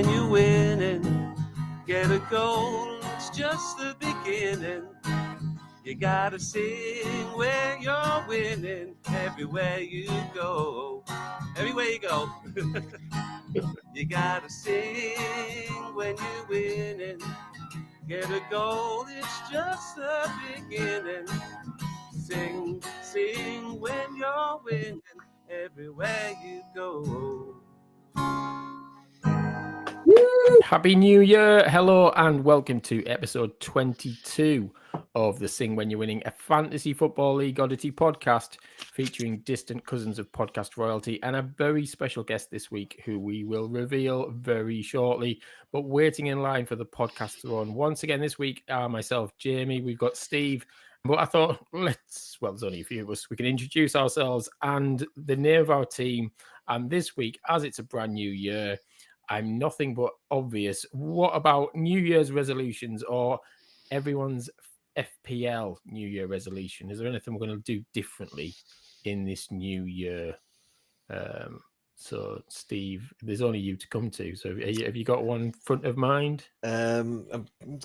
when you're winning. Get a goal, it's just the beginning. You gotta sing when you're winning. Everywhere you go. Everywhere you go. You gotta sing when you're winning. Get a goal, it's just the beginning. Sing, sing when you're winning. Everywhere you go. Happy New Year. Hello and welcome to episode 22 of the Sing When You're Winning, a fantasy football league oddity podcast featuring distant cousins of podcast royalty and a very special guest this week who we will reveal very shortly. But waiting in line for the podcast throne once again this week are myself, Jamie. We've got Steve. But I thought, there's only a few of us. We can introduce ourselves and the name of our team. And this week, as it's a brand new year, I'm nothing but obvious. What about New Year's resolutions or everyone's FPL New Year resolution? Is there anything we're going to do differently in this new year? So, Steve, there's only you to come to. So, have you got one front of mind? I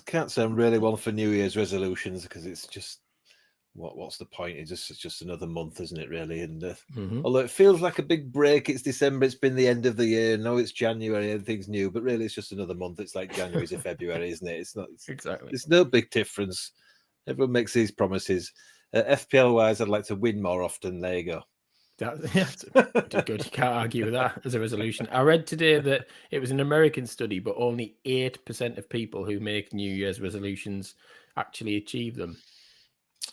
can't say I'm really one for New Year's resolutions because it's just what's the point? It's just another month, isn't it? Really, and although it feels like a big break, it's December. It's been the end of the year. No, it's January. Everything's new, but really, it's just another month. It's like January to February, isn't it? It's not Exactly. There's no big difference. Everyone makes these promises. FPL wise, I'd like to win more often. There you go. That's good. You can't argue with that as a resolution. I read today that it was an American study, but only 8% of people who make New Year's resolutions actually achieve them.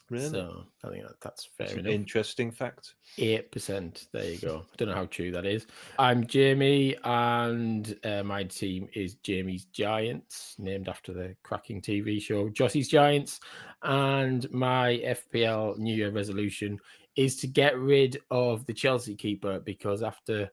Really? So I think that's fair enough. Interesting fact. 8%. There you go. I don't know how true that is. I'm Jamie, and my team is Jamie's Giants, named after the cracking TV show Jossie's Giants. And my FPL New Year resolution is to get rid of the Chelsea keeper because after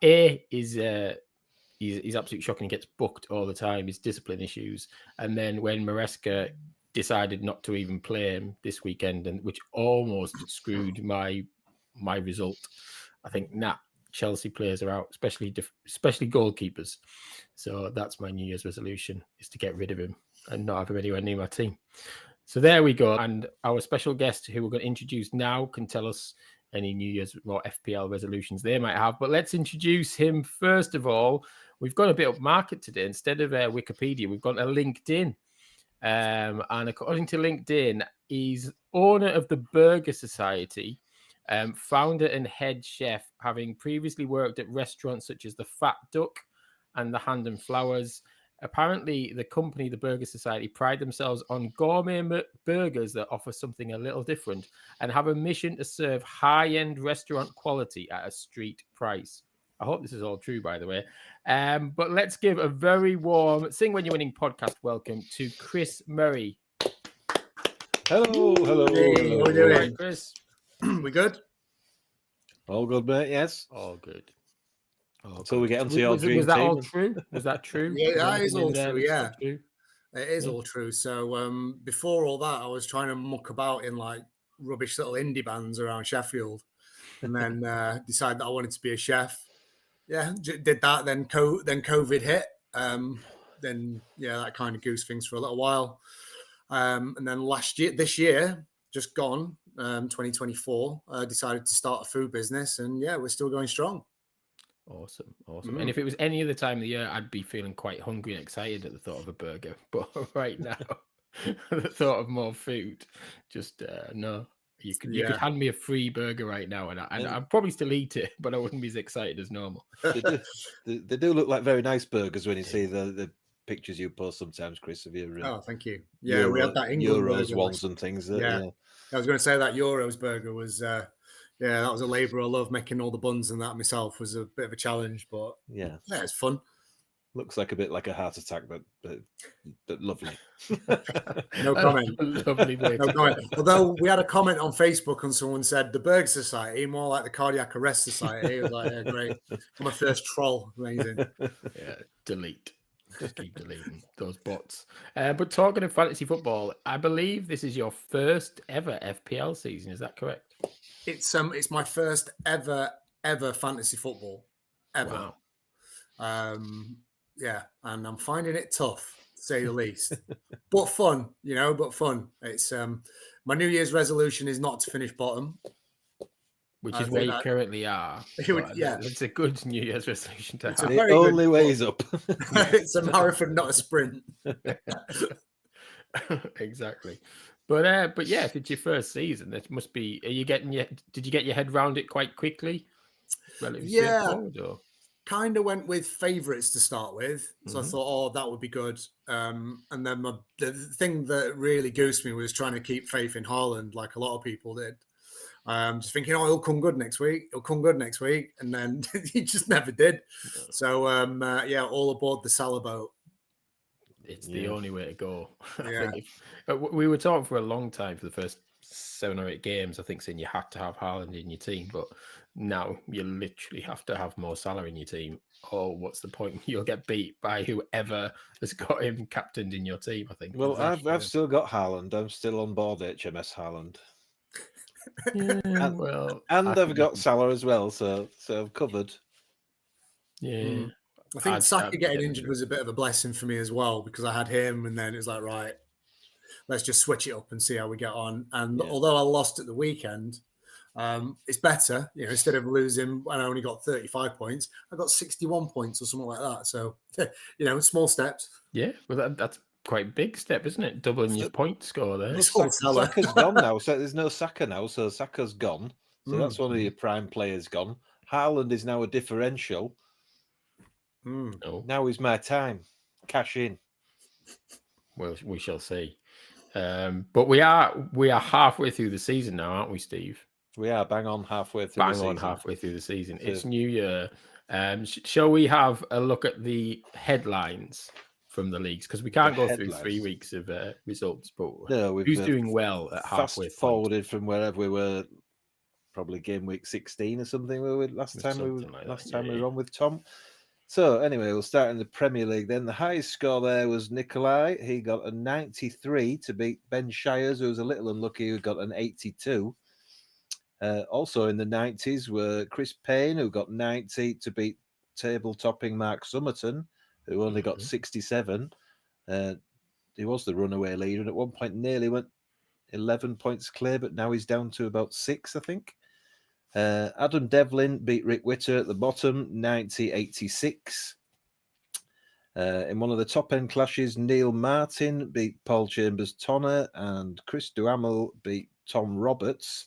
he's absolutely shocking. He gets booked all the time. His discipline issues, and then when Maresca decided not to even play him this weekend, and which almost screwed my result. I think Chelsea players are out, especially goalkeepers. So that's my New Year's resolution, is to get rid of him and not have him anywhere near my team. So there we go. And our special guest, who we're going to introduce now, can tell us any New Year's or FPL resolutions they might have. But let's introduce him first of all. We've got a bit of market today. Instead of Wikipedia, we've got a LinkedIn. And according to LinkedIn, he's owner of the Burger Society, founder and head chef, having previously worked at restaurants such as the Fat Duck and the Hand and Flowers. Apparently, the company, the Burger Society, pride themselves on gourmet burgers that offer something a little different and have a mission to serve high-end restaurant quality at a street price. I hope this is all true, by the way. But let's give a very warm Sing When You're Winning podcast welcome to Chris Murray. Hello. Hey, how are we doing? Right, Chris? We good? All good, mate. Yes. All good. So we get onto your dream Was that team. all true? Was that true? Yeah, that is all true. Yeah, true? it is all true. So before all that, I was trying to muck about in like rubbish little indie bands around Sheffield, and then decided that I wanted to be a chef. Yeah, did that. Then COVID hit. Then that kind of goosed things for a little while. And then this year, just gone, 2024, decided to start a food business, and we're still going strong. Awesome. And if it was any other time of the year, I'd be feeling quite hungry and excited at the thought of a burger. But right now, the thought of more food, just no. You could hand me a free burger right now, and I'd probably still eat it, but I wouldn't be as excited as normal. They do look like very nice burgers when you see the pictures you post sometimes, Chris. Of your oh, thank you. Yeah, we had that England Euros burger, ones and things. I was going to say that Euros burger was, that was a labour of love. Making all the buns and that myself was a bit of a challenge, but it's fun. Looks like a bit like a heart attack, but lovely. No comment. Lovely. No comment. Although we had a comment on Facebook and someone said the Burger Society, more like the Cardiac Arrest Society. It was like, great. I'm a first troll. Amazing. Delete. Just keep deleting those bots. But talking of fantasy football, I believe this is your first ever FPL season. Is that correct? It's my first ever fantasy football ever. Wow. Yeah, and I'm finding it tough, to say the least. But fun, but fun. It's my New Year's resolution is not to finish bottom. Which I is where think you that currently are. it would, yeah. It's a good New Year's resolution to It's a have. The very good only way is up. It's a marathon, not a sprint. Exactly. But yeah, if it's your first season, it must be. Did you get your head round it quite quickly? Relatively Yeah, straightforward, or kind of went with favourites to start with. So I Mhm. thought, that would be good. And then the thing that really goosed me was trying to keep faith in Haaland, like a lot of people did. Just thinking, he'll come good next week. He'll come good next week. And then he just never did. No. So, yeah, all aboard the Salah boat. It's the only way to go. I Yeah. think we were talking for a long time for the first 7 or 8 games, I think, saying you had to have Haaland in your team, but now you literally have to have Mo Salah in your team. Oh, what's the point? You'll get beat by whoever has got him captained in your team, I think. Well, I've still got Haaland. I'm still on board HMS Haaland. Yeah, And, well, and I've got Salah as well, so I've covered. Yeah. I think Saka getting injured was a bit of a blessing for me as well, because I had him, and then it was like, right, let's just switch it up and see how we get on. And although I lost at the weekend, it's better. Instead of losing, and I only got 35 points, I got 61 points or something like that. So, small steps. Yeah, well, that's quite a big step, isn't it? Doubling your point score there. Well, Saka's gone now, so there's no Saka now, so Saka's gone. So that's one of your prime players gone. Haaland is now a differential. Now is my time. Cash in. Well, we shall see. But we are halfway through the season now, aren't we, Steve? We are bang on halfway through the season. Bang on halfway through the season. It's New Year. Shall we have a look at the headlines from the leagues? Because we can't go through 3 weeks of results, but who's doing well at halfway fast forwarded from wherever we were, probably game week 16 or something. We were last time we were on with Tom. So anyway, we'll start in the Premier League then. The highest score there was Nikolai. He got a 93 to beat Ben Shires, who was a little unlucky, who got an 82. Also in the 90s were Chris Payne, who got 90 to beat table-topping Mark Summerton, who only got 67. He was the runaway leader, and at one point nearly went 11 points clear, but now he's down to about 6, I think. Adam Devlin beat Rick Witter at the bottom, 90-86. In one of the top-end clashes, Neil Martin beat Paul Chambers-Tonner, and Chris Duhamel beat Tom Roberts.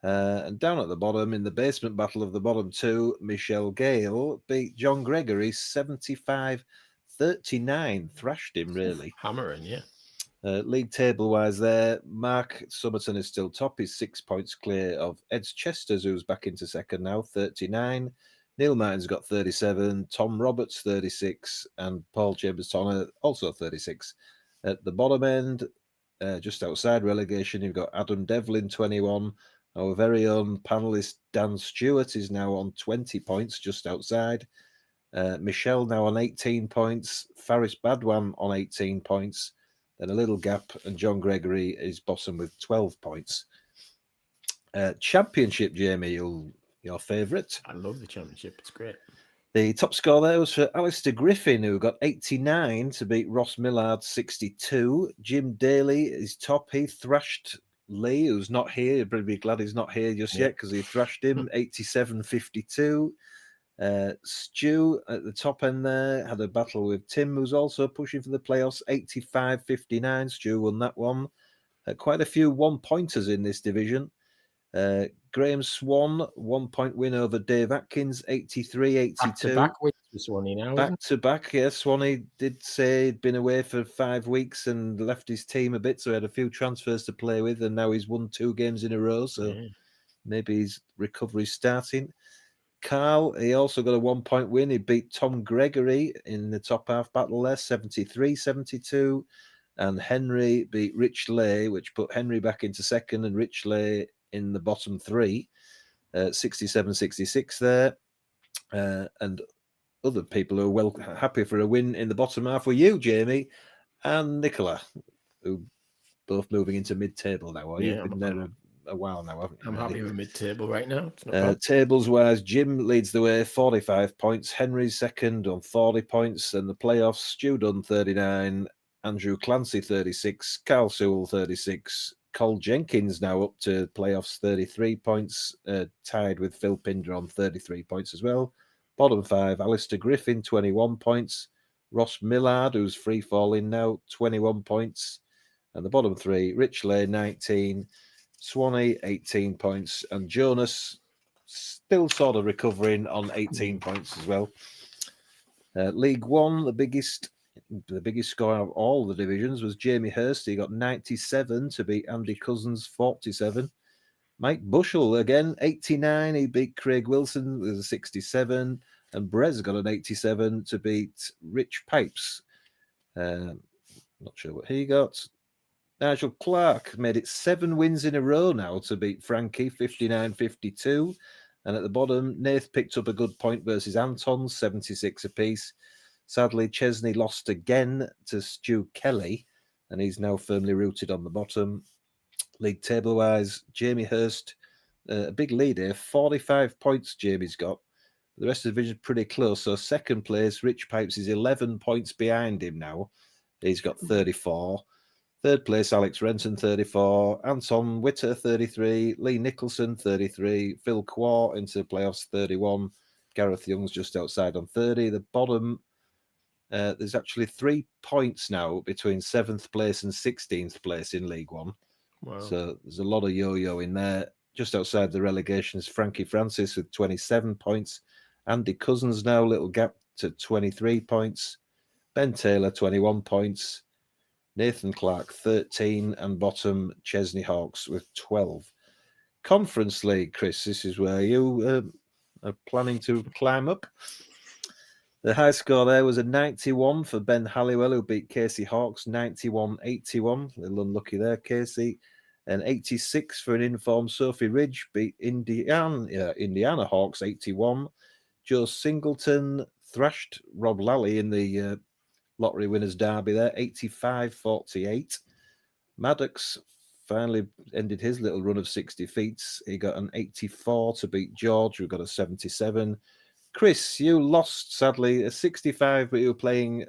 And down at the bottom, in the basement battle of the bottom two, Michelle Gale beat John Gregory 75-39. Thrashed him, really. Hammering, yeah. League table-wise there, Mark Summerton is still top. He's 6 points clear of Eds Chesters, who's back into second now, 39. Neil Martin's got 37. Tom Roberts, 36. And Paul Chambers-Tonner, also 36. At the bottom end, just outside relegation, you've got Adam Devlin, 21. Our very own panelist Dan Stewart is now on 20 points, just outside. Michelle now on 18 points. Faris Badwan on 18 points. Then a little gap, and John Gregory is bottom with 12 points. Championship, Jamie, your favourite. I love the championship. It's great. The top score there was for Alistair Griffin, who got 89 to beat Ross Millard, 62. Jim Daly is top. He thrashed Lee, who's not here. You'll probably be glad he's not here just yet, because he thrashed him, 87-52. Stu at the top end there had a battle with Tim, who's also pushing for the playoffs, 85-59. Stu won that one. Quite a few one-pointers in this division. Graham Swan, 1 point win over Dave Atkins, 83-82. Back-to-back wins for Swanee now. Back-to-back, yeah. Swanee did say he'd been away for 5 weeks and left his team a bit, so he had a few transfers to play with, and now he's won 2 games in a row, so maybe his recovery's starting. Carl, he also got a 1 point win. He beat Tom Gregory in the top half battle there, 73-72. And Henry beat Rich Lay, which put Henry back into second and Rich Lay in the bottom 3, 67-66 there. And other people who are well happy for a win in the bottom half were you, Jamie, and Nicola, who both moving into mid-table now. You've been there a while now, haven't you? I'm happy with mid-table right now. It's not bad. Tables-wise, Jim leads the way, 45 points. Henry's second on 40 points. And the playoffs, Stu Dunn, 39. Andrew Clancy, 36. Carl Sewell, 36. Cole Jenkins now up to playoffs, 33 points. Tied with Phil Pinder on 33 points as well. Bottom 5, Alistair Griffin, 21 points. Ross Millard, who's free-falling now, 21 points. And the bottom 3, Rich Lay, 19. Swanee, 18 points, and Jonas still sort of recovering on 18 points as well. League One, the biggest score of all the divisions was Jamie Hurst. He got 97 to beat Andy Cousins, 47. Mike Bushell again, 89. He beat Craig Wilson with a 67, and Brez got an 87 to beat Rich Pipes. Not sure what he got. Nigel Clark made it 7 wins in a row now to beat Frankie, 59-52. And at the bottom, Nath picked up a good point versus Anton, 76 apiece. Sadly, Chesney lost again to Stu Kelly, and he's now firmly rooted on the bottom. League table-wise, Jamie Hurst, a big lead here, 45 points Jamie's got. The rest of the division is pretty close. So second place, Rich Pipes is 11 points behind him now. He's got 34. Third place, Alex Renton, 34. Anton Witter, 33. Lee Nicholson, 33. Phil Quar into the playoffs, 31. Gareth Young's just outside on 30. The bottom, there's actually 3 points now between 7th place and 16th place in League One. Wow. So there's a lot of yo-yo in there. Just outside the relegation is Frankie Francis with 27 points. Andy Cousins now, little gap to 23 points. Ben Taylor, 21 points. Nathan Clark, 13, and bottom Chesney Hawks with 12. Conference League, Chris, this is where you are planning to climb up. The high score there was a 91 for Ben Halliwell, who beat Casey Hawks, 91-81. A little unlucky there, Casey. And 86 for an informed Sophie Ridge, beat Indiana Hawks, 81. Joe Singleton thrashed Rob Lally in the Lottery Winners Derby there, 85-48. Maddox finally ended his little run of 60 feet. He got an 84 to beat George, who got a 77. Chris, you lost, sadly, a 65, but you were playing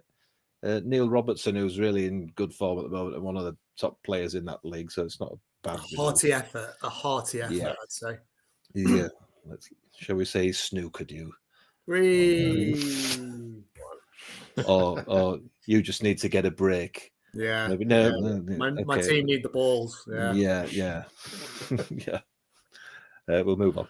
Neil Robertson, who's really in good form at the moment and one of the top players in that league, so it's not a bad hearty effort, yeah. I'd say. Yeah, shall we say he snookered you? Or you just need to get a break. Yeah. Maybe, my team need the balls. Yeah. Yeah. We'll move on.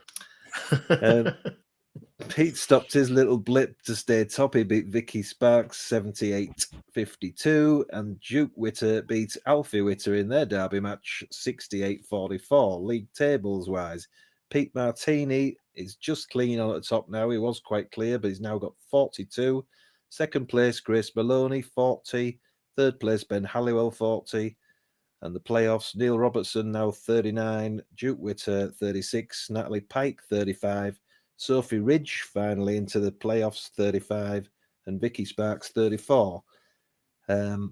Pete stopped his little blip to stay top. He beat Vicky Sparks 78-52, and Duke Witter beat Alfie Witter in their derby match 68-44. League tables wise, Pete Martini is just clean on at the top now. He was quite clear, but he's now got 42. Second place, Grace Maloney, 40. Third place, Ben Halliwell, 40. And the playoffs, Neil Robertson now 39. Duke Witter, 36. Natalie Pike, 35. Sophie Ridge finally into the playoffs, 35. And Vicky Sparks, 34. The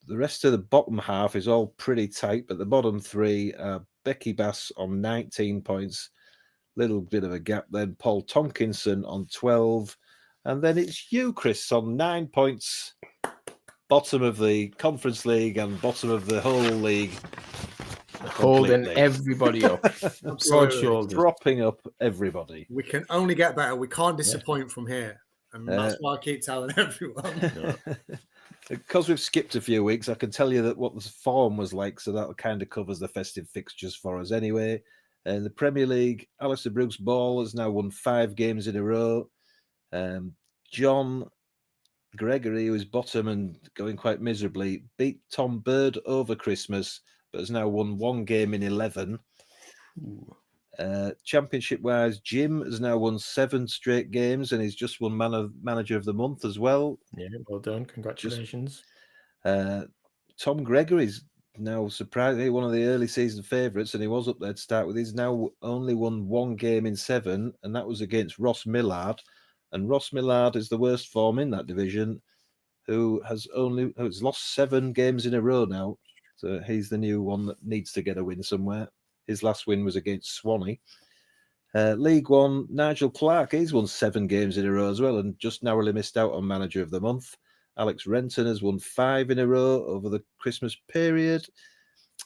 rest of the bottom half is all pretty tight, but the bottom 3 are Becky Bass on 19 points. Little bit of a gap then. Paul Tomkinson on 12. And then it's you, Chris, on 9 points. Bottom of the Conference League and bottom of the whole league. Holding everybody up. Broad shoulders. Dropping up everybody. We can only get better. We can't disappoint from here. And that's why I keep telling everyone. Because we've skipped a few weeks, I can tell you that what the form was like, so that kind of covers the festive fixtures for us anyway. In the Premier League, Alistair Brooks Ball has now won 5 games in a row. John Gregory, who is bottom and going quite miserably, beat Tom Bird over Christmas, but has now won 1 game in 11. Championship-wise, Jim has now won 7 straight games, and he's just won Manager of the Month as well. Yeah, well done. Congratulations. Tom Gregory's now surprisingly one of the early season favourites, and he was up there to start with. He's now only won 1 game in 7, and that was against Ross Millard. And Ross Millard is the worst form in that division, who has lost 7 games in a row now. So he's the new one that needs to get a win somewhere. His last win was against Swansea. League One, Nigel Clark, he's won 7 games in a row as well and just narrowly missed out on Manager of the Month. Alex Renton has won 5 in a row over the Christmas period.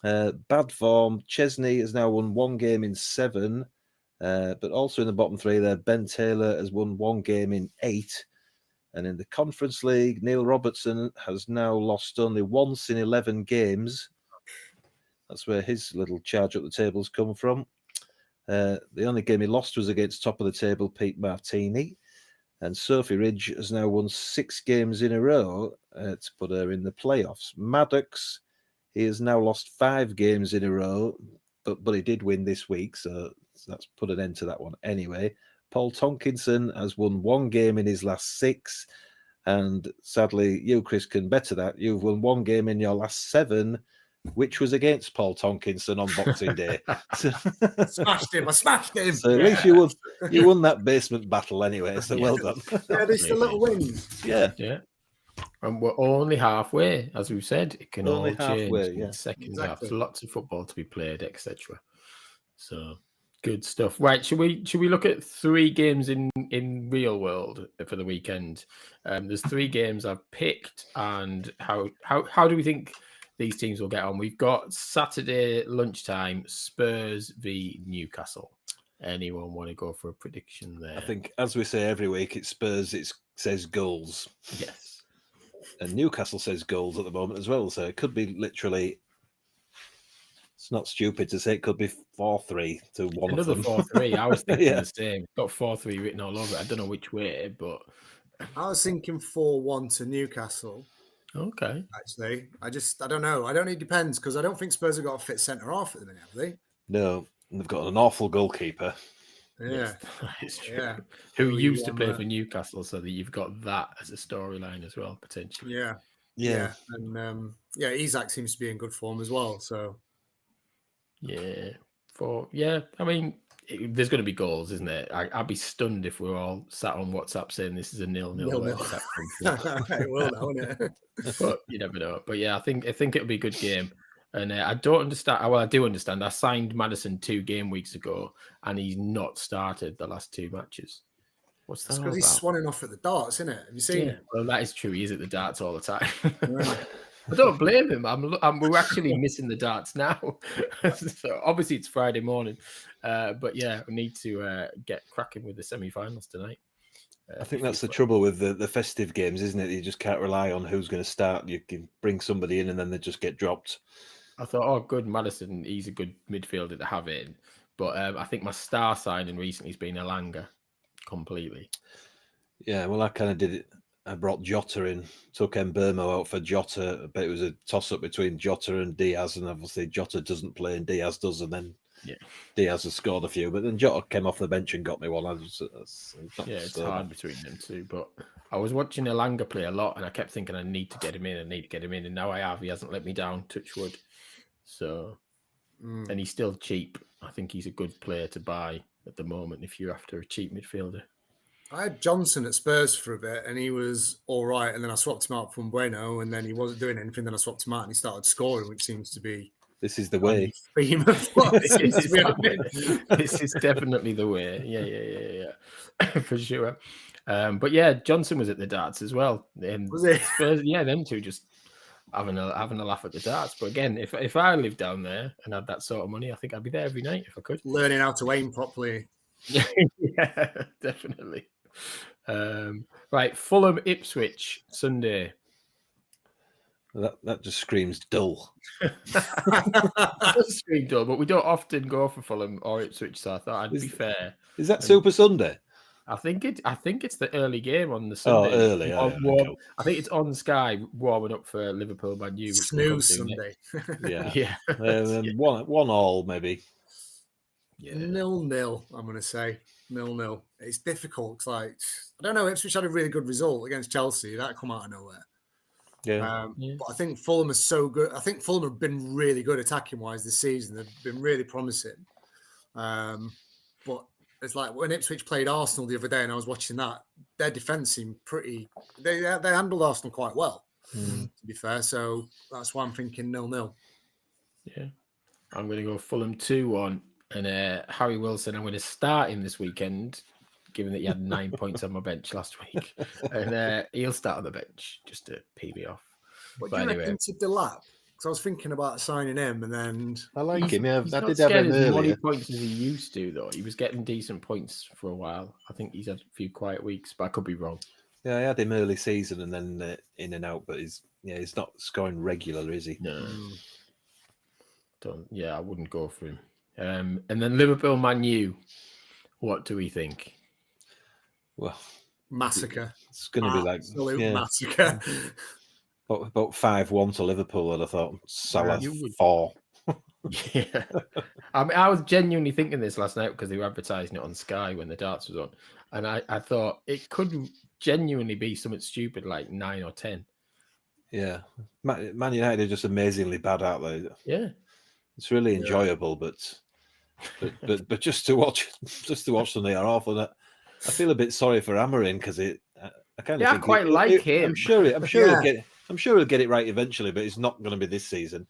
Bad form, Chesney has now won 1 game in 7, but also in the bottom 3 there, Ben Taylor has won 1 game in 8. And in the Conference League, Neil Robertson has now lost only once in 11 games. That's where his little charge up the tables come from. The only game he lost was against top of the table Pete Martini. And Sophie Ridge has now won 6 games in a row to put her in the playoffs. Maddox, he has now lost 5 games in a row, but he did win this week, so that's put an end to that one anyway. Paul Tonkinson has won 1 game in his last 6, and sadly, you, Chris, can better that. You've won 1 game in your last 7, which was against Paul Tonkinson on Boxing Day. Smashed him! I smashed him! So at least you won that basement battle anyway, so well done. Yeah, there's the little wins. Yeah. And we're only halfway, as we've said. It can Only all change halfway, in yeah. the second Exactly. half. Lots of football to be played, etc. So good stuff. Right, should we look at 3 games in real world for the weekend? There's 3 games I've picked, and how do we think these teams will get on? We've got Saturday lunchtime, Spurs v Newcastle. Anyone want to go for a prediction there? I think, as we say every week, it's Spurs, it says goals. Yes. And Newcastle says goals at the moment as well, so it could be literally... It's not stupid to say it could be 4-3 to one Another of them. 4-3. I was thinking Yeah. the same. Got 4-3 written all over it. I don't know which way, but I was thinking 4-1 to Newcastle. okay. Actually, I don't know. I don't. It depends because I don't think Spurs have got a fit centre half at the minute, have they? No, they've got an awful goalkeeper. Yeah, Yes, that is true. yeah. Who Who used to won play that? for Newcastle, so that you've got that as a storyline as well, potentially. Yeah, and Isak seems to be in good form as well. So I mean, there's going to be goals, isn't it? I'd be stunned if we're all sat on WhatsApp saying this is a 0-0. 0-0. It will, won't it? But you never know. But yeah, I think it'll be a good game. And I don't understand. Well, I do understand. I signed Maddison 2 game weeks ago, and he's not started the last 2 matches. What's that? That's because he's swanning off at the darts, isn't it? Have you seen it? Well, that is true. He is at the darts all the time. Right. I don't blame him. We're actually missing the darts now. So obviously it's Friday morning, but yeah, we need to get cracking with the semi-finals tonight. I think that's the trouble with the festive games, isn't it? You just can't rely on who's going to start. You can bring somebody in and then they just get dropped. I thought, oh, good, Maddison. He's a good midfielder to have in. But I think my star signing recently has been Elanga completely. Yeah, well, I kind of did it. I brought Jota in, took Mbeumo out for Jota, but it was a toss-up between Jota and Diaz, and obviously Jota doesn't play and Diaz does, and then Diaz has scored a few, but then Jota came off the bench and got me one. It's hard between them two, but I was watching Elanga play a lot, and I kept thinking I need to get him in, and now I have. He hasn't let me down, touch wood. So, and he's still cheap. I think he's a good player to buy at the moment if you're after a cheap midfielder. I had Johnson at Spurs for a bit, and he was all right. And then I swapped him out for Bueno, and then he wasn't doing anything. Then I swapped him out, and he started scoring, which seems to be this is the way. Theme of what this is definitely the way. Yeah, for sure. But yeah, Johnson was at the darts as well. Was it? Spurs, yeah, them two just having a laugh at the darts. But again, if I lived down there and had that sort of money, I think I'd be there every night if I could. Learning how to aim properly. Yeah, definitely. Right, Fulham Ipswich Sunday. That just screams dull. It does scream dull, but we don't often go for Fulham or Ipswich, so I thought I'd be fair. Is that Super Sunday? I think it's the early game on the Sunday. Oh, early. Okay. I think it's on Sky warming up for Liverpool Man U. Snooze Sunday. Yeah. 1-1 maybe. Yeah. 0-0, I'm going to say. 0-0. It's difficult. It's like, I don't know, Ipswich had a really good result against Chelsea. That come out of nowhere. Yeah. But I think Fulham is so good. I think Fulham have been really good attacking-wise this season. They've been really promising. But it's like when Ipswich played Arsenal the other day and I was watching that, their defence seemed pretty... They handled Arsenal quite well, to be fair. So that's why I'm thinking 0-0. Yeah. I'm going to go Fulham 2-1. And Harry Wilson, I'm going to start him this weekend, given that he had 9 points on my bench last week. And he'll start on the bench just to pee me off. What do you reckon to Delap? Because I was thinking about signing him, and then I like him. Yeah, he's I not did have him as many earlier. points as he used to, though. He was getting decent points for a while. I think he's had a few quiet weeks, but I could be wrong. Yeah, I had him early season and then in and out, but he's not scoring regular, is he? No. I wouldn't go for him. And then Liverpool Man U. What do we think? Well, massacre. It's going to be like massacre. About 5-1 to Liverpool, and I thought Salah 4. Yeah, I mean, I was genuinely thinking this last night because they were advertising it on Sky when the darts was on, and I thought it could genuinely be something stupid like 9 or 10. Yeah, Man United are just amazingly bad out there. Yeah, it's really enjoyable, but just to watch them, they are awful. And I feel a bit sorry for Amorim because I kind of think I quite like him. I'm sure he'll get it right eventually, but it's not going to be this season.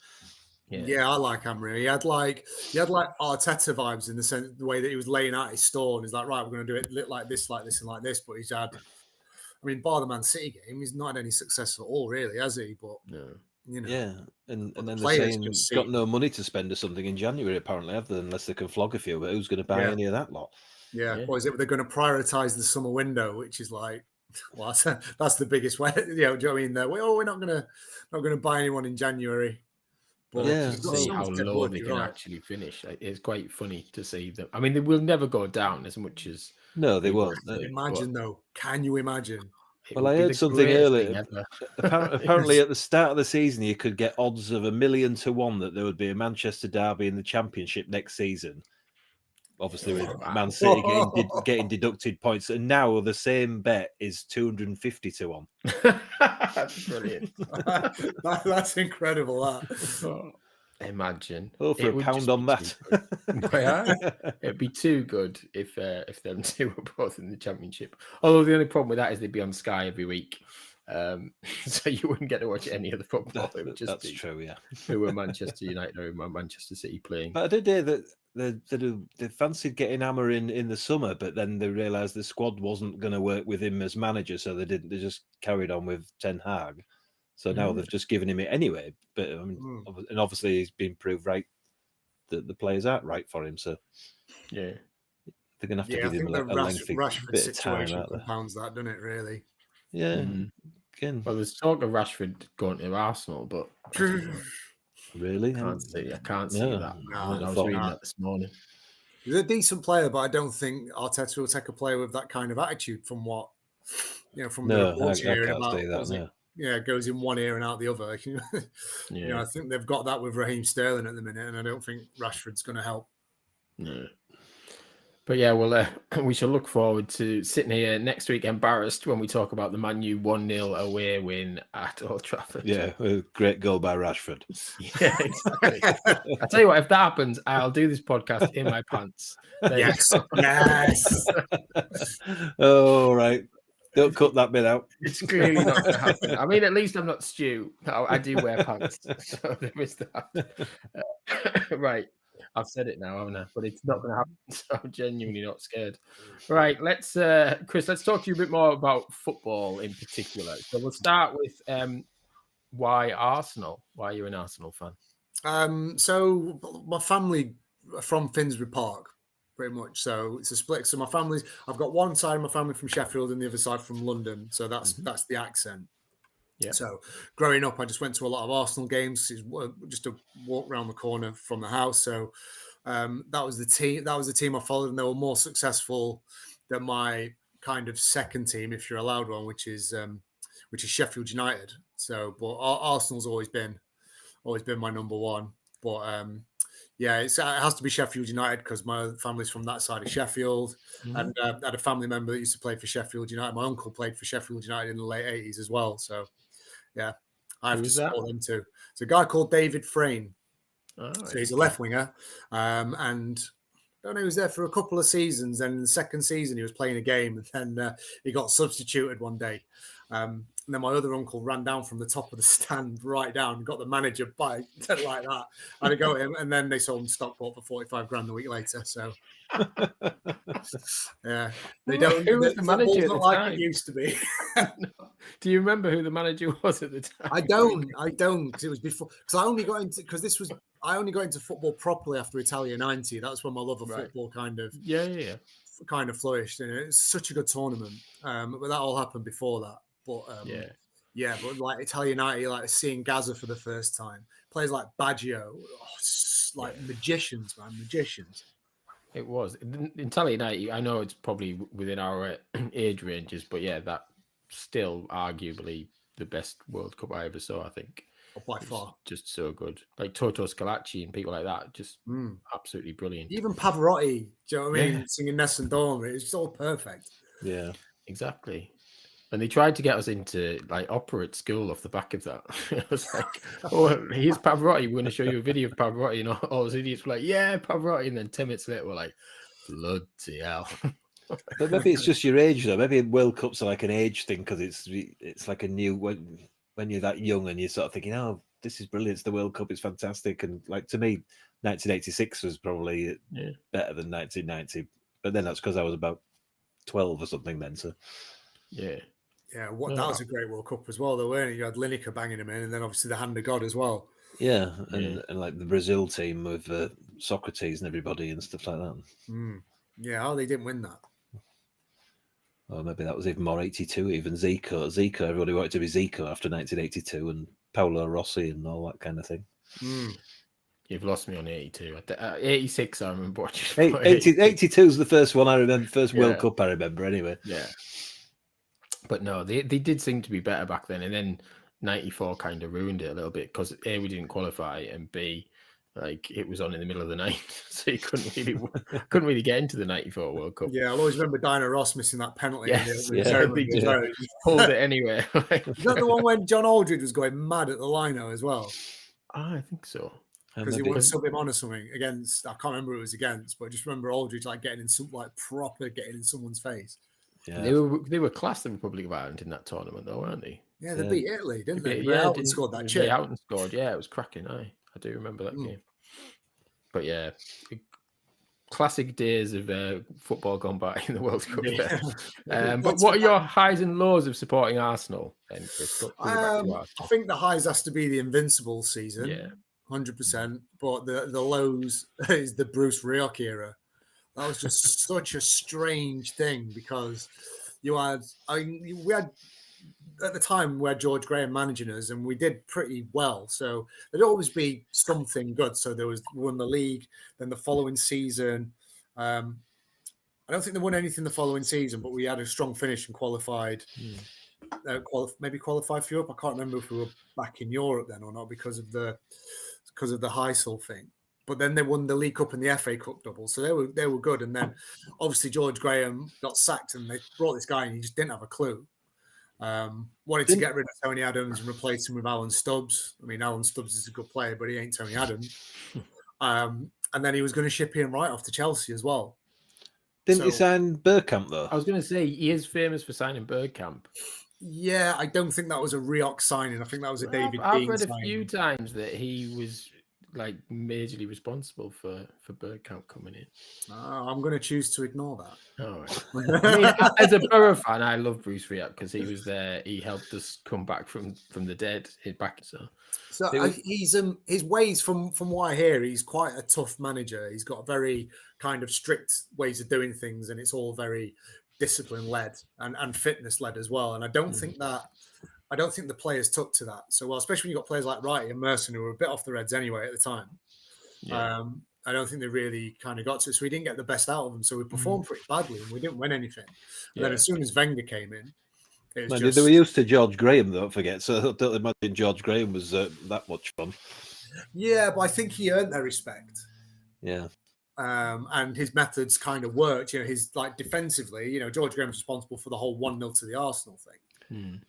Yeah, I like Amorim. He had like Arteta vibes in the way that he was laying out his store, and he's like, right, we're going to do it like this, and like this. But he's had, I mean, bar the Man City game, he's not had any success at all, really, has he? But yeah, and then they're saying he's got no money to spend or something in January, apparently, unless they can flog a few. But who's going to buy any of that lot? Yeah. Or is it they're going to prioritise the summer window, which is like, well, that's the biggest way. Do you know what I mean? We're not going to buy anyone in January. But see how low they can actually finish. It's quite funny to see them. I mean, they will never go down as much as. No, they won't. Imagine though. Can you imagine? Well, I heard something earlier. Apparently, at the start of the season, you could get odds of 1,000,000 to 1 that there would be a Manchester derby in the Championship next season. Obviously, with Man City getting deducted points, and now the same bet is 250 to 1. That's brilliant. That's incredible. That. Imagine. Oh, for £1 on that. It'd be too good if them two were both in the Championship. Although the only problem with that is they'd be on Sky every week. So you wouldn't get to watch any of the football. It would just That's true, yeah. Who were Manchester United or Manchester City playing. But I did hear that they fancied getting Amorim in the summer, but then they realised the squad wasn't going to work with him as manager, so they didn't. They just carried on with Ten Hag. So now they've just given him it anyway. But I mean, and obviously he's been proved right that the players aren't right for him. So yeah, they're going to have to give him a lengthy bit of time. Compounds that, doesn't it? Really? Yeah. Again. Well, there's talk of Rashford going to Arsenal, but really, I can't see that. No, I was reading that this morning. He's a decent player, but I don't think Arteta will take a player with that kind of attitude. From what from the reports hearing about that. Yeah, it goes in one ear and out the other. I think they've got that with Raheem Sterling at the minute, and I don't think Rashford's going to help. No. But yeah, well, we shall look forward to sitting here next week embarrassed when we talk about the Man U 1-0 away win at Old Trafford. Yeah, a great goal by Rashford. Yeah, exactly. I tell you what, if that happens, I'll do this podcast in my pants. Yes. Oh, right. Don't cut that bit out. It's clearly not going to happen. I mean, at least I'm not Stu. I do wear pants, so there is that. Right. I've said it now, haven't I? But it's not going to happen, so I'm genuinely not scared. Right, let's, Chris, let's talk to you a bit more about football in particular. So we'll start with why Arsenal? Why are you an Arsenal fan? So my family are from Finsbury Park, pretty much. So it's a split. So my family's, I've got one side of my family from Sheffield and the other side from London. So that's the accent. Yeah. So growing up, I just went to a lot of Arsenal games. It's just a walk around the corner from the house. So that was the team. That was the team I followed, and they were more successful than my kind of second team, if you're allowed one, which is Sheffield United. So, but Arsenal's always been my number one. But yeah, it has to be Sheffield United because my family's from that side of Sheffield, and I had a family member that used to play for Sheffield United. My uncle played for Sheffield United in the late 80s as well. So. Yeah, I have to support him too. It's a guy called David Frayne. So he's a left winger, and Don't know. He was there for a couple of seasons. Then in the second season, he was playing a game, and then he got substituted one day. And then my other uncle ran down from the top of the stand right down and got the manager by like that. I had to go to him, and then they sold him Stockport for 45 grand a week later. So yeah, they don't. Who was the manager at the like time? it used to be. No. Do you remember who the manager was at the time? I don't, because it was before. Because I only got into I only got into football properly after Italia '90. That's when my love of football kind of flourished, and it's such a good tournament. But that all happened before that. But but like Italia '90, like seeing Gaza for the first time, players like Baggio, magicians, man, magicians. It was in Italia '90. I know it's probably within our age ranges, but yeah, that still arguably the best World Cup I ever saw. I think by far, just so good. Like Toto Scalacci and people like that, just absolutely brilliant. Even Pavarotti, do you know what I mean? Singing Nessun Dorma, it's all perfect. Yeah, exactly. And they tried to get us into like opera at school off the back of that. It was like, oh, here's Pavarotti. We're going to show you a video of Pavarotti. And all those idiots were like, yeah, Pavarotti. And then 10 minutes later, we're like, bloody hell. But maybe it's just your age, though. Maybe World Cups are like an age thing because it's like a new when you're that young and you're sort of thinking, oh, this is brilliant. It's the World Cup. It's fantastic. And like to me, 1986 was probably better than 1990. But then that's because I was about 12 or something then. So yeah, that was a great World Cup as well, though, weren't it? You had Lineker banging him in, and then obviously the hand of God as well. Yeah, and like the Brazil team with Socrates and everybody and stuff like that. Yeah, they didn't win that. Or maybe that was even more 82, even Zico, everybody wanted to be Zico after 1982 and Paolo Rossi and all that kind of thing. You've lost me on 82. 86, I remember watching. 82 is the first one I remember, first World Cup I remember anyway. Yeah. But no, they did seem to be better back then. And then 94 kind of ruined it a little bit because A, we didn't qualify, and B, like it was on in the middle of the night, so you couldn't really get into the 94 World Cup. Yeah, I'll always remember Diana Ross missing that penalty. Yes, they just pulled it anyway. Is that the one when John Aldridge was going mad at the lino as well? I think so. Because he wanted to sub him on or something against, I can't remember who it was against, but I just remember Aldridge like getting in someone's face. Yeah. They were class, the Republic of Ireland in that tournament though, weren't they? Yeah, they beat Italy, didn't they? They scored that chip. Houghton scored, it was cracking. I do remember that game. But yeah, classic days of football gone by in the World Cup. But what are your highs and lows of supporting Arsenal then, Chris? I think the highs has to be the Invincible season. Yeah. 100%. But the lows is the Bruce Rioch era. That was just such a strange thing because we had at the time we had George Graham managing us and we did pretty well. So there'd always be something good. So we won the league. Then the following season, I don't think they won anything the following season, but we had a strong finish and qualified. Maybe qualified for Europe. I can't remember if we were back in Europe then or not because of the Heysel thing. But then they won the League Cup and the FA Cup double, so they were good. And then obviously George Graham got sacked, and they brought this guy, and he just didn't have a clue. Wanted to get rid of Tony Adams and replace him with Alan Stubbs. I mean, Alan Stubbs is a good player, but he ain't Tony Adams. And then he was going to ship Ian Wright off to Chelsea as well. Didn't he sign Bergkamp though? I was going to say he is famous for signing Bergkamp. Yeah, I don't think that was a Rioch signing. I think that was a David Dean I've read signing. A few times that he was like majorly responsible for Bergkamp coming in. I'm going to choose to ignore that. All right. I mean, as a Borough fan, I love Bruce Rioch because he was there. He helped us come back from the dead. His ways, from what I hear, he's quite a tough manager. He's got very kind of strict ways of doing things, and it's all very discipline led and fitness led as well. And I don't think the players took to that so well, especially when you got players like Wright and Merson who were a bit off the Reds anyway at the time. Yeah. I don't think they really kind of got to it. So we didn't get the best out of them. So we performed pretty badly and we didn't win anything. And then as soon as Wenger came in, it was they were used to George Graham, don't forget. So I don't imagine George Graham was that much fun. Yeah, but I think he earned their respect. Yeah. And his methods kind of worked. His like defensively, George Graham's responsible for the whole 1-0 to the Arsenal thing.